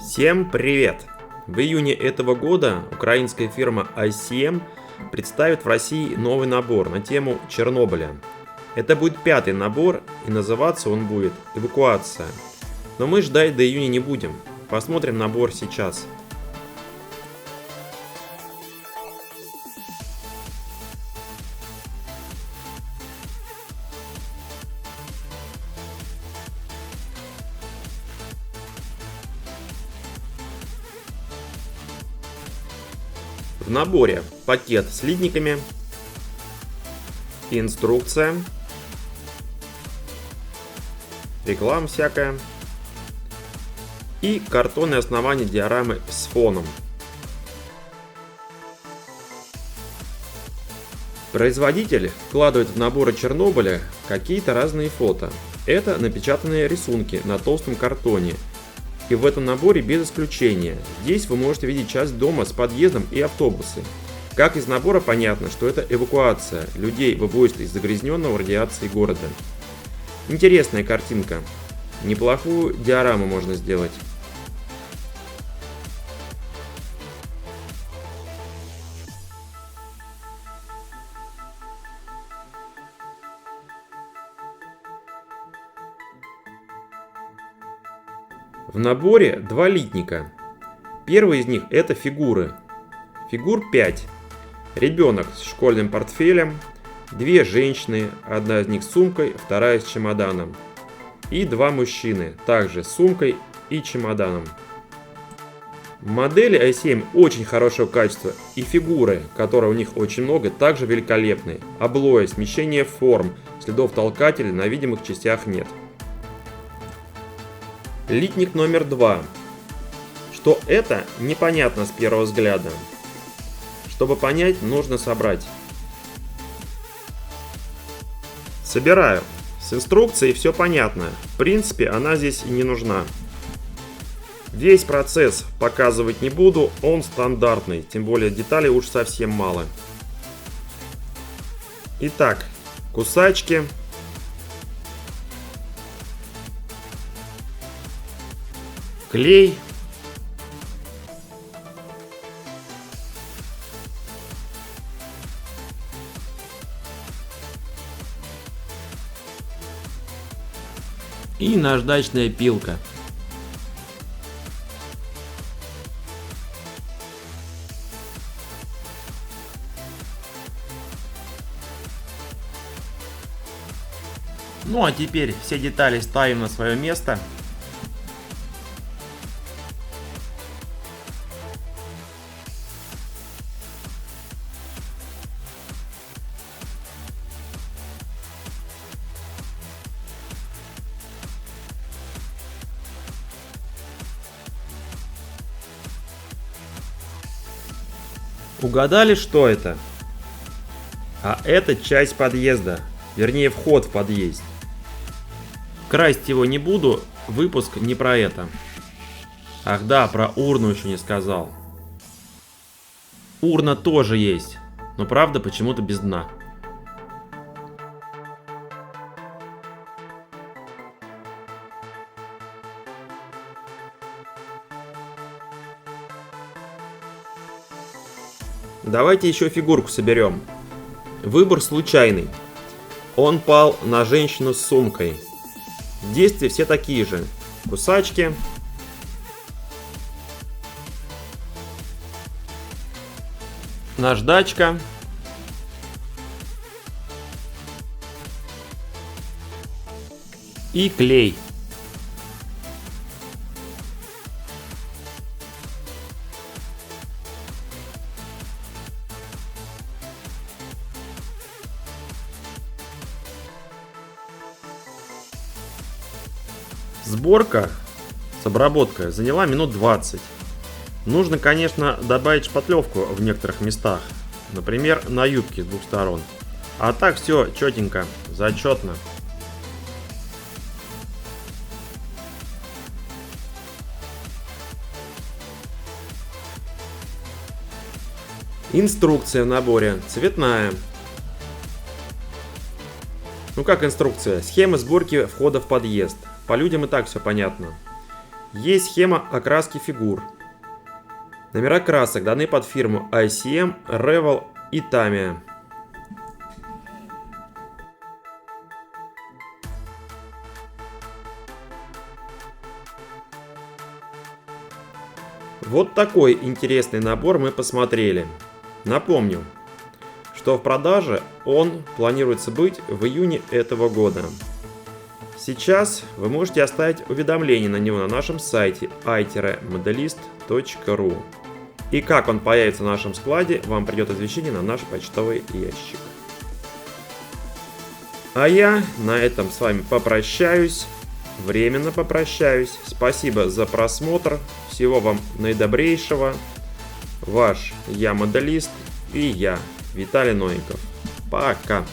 Всем привет! В июне этого года украинская фирма ICM представит в России новый набор на тему Чернобыля. Это будет пятый набор, и называться он будет «Эвакуация». Но мы ждать до июня не будем. Посмотрим набор сейчас. В наборе пакет с литниками, инструкция, реклама всякая и картонное основание диорамы с фоном. Производитель вкладывает в наборы Чернобыля какие-то разные фото. Это напечатанные рисунки на толстом картоне. И в этом наборе без исключения. Здесь вы можете видеть часть дома с подъездом и автобусы. Как из набора понятно, что это эвакуация. Людей вывозят из загрязненного радиацией города. Интересная картинка. Неплохую диораму можно сделать. В наборе два литника. Первый из них это фигуры. Фигур 5. Ребенок с школьным портфелем, две женщины, одна из них с сумкой, вторая с чемоданом. И два мужчины, также с сумкой и чемоданом. Модели ICM очень хорошего качества, и фигуры, которые у них очень много, также великолепные. Облои, смещение форм, следов толкателя на видимых частях нет. Литник номер 2. Что это, непонятно с первого взгляда. Чтобы понять, нужно собрать. Собираю. С инструкцией все понятно. В принципе, она здесь и не нужна. Весь процесс показывать не буду, он стандартный, тем более деталей уж совсем мало. Итак, кусачки. Клей. И наждачная пилка. Ну а теперь все детали ставим на свое место. Угадали, что это? А это часть подъезда, вернее вход в подъезд. Красть его не буду, выпуск не про это. Ах да, про урну еще не сказал. Урна тоже есть, но правда почему-то без дна. Давайте еще фигурку соберем. Выбор случайный. Он пал на женщину с сумкой. Действия все такие же. Кусачки. Наждачка. И клей. Сборка с обработкой заняла минут 20. Нужно, конечно, добавить шпатлевку в некоторых местах. Например, на юбке с двух сторон. А так все четенько, зачетно. Инструкция в наборе цветная. Ну как инструкция? Схема сборки входа в подъезд. По людям и так все понятно. Есть схема окраски фигур. Номера красок даны под фирму ICM, Revol и Tamiya. Вот такой интересный набор мы посмотрели. Напомню, что в продаже он планируется быть в июне этого года. Сейчас вы можете оставить уведомление на него на нашем сайте i-modelist.ru. И как он появится в нашем складе, вам придет извещение на наш почтовый ящик. А я на этом с вами попрощаюсь. Временно попрощаюсь. Спасибо за просмотр. Всего вам наидобрейшего. Ваш Я Моделист и я, Виталий Новиков. Пока.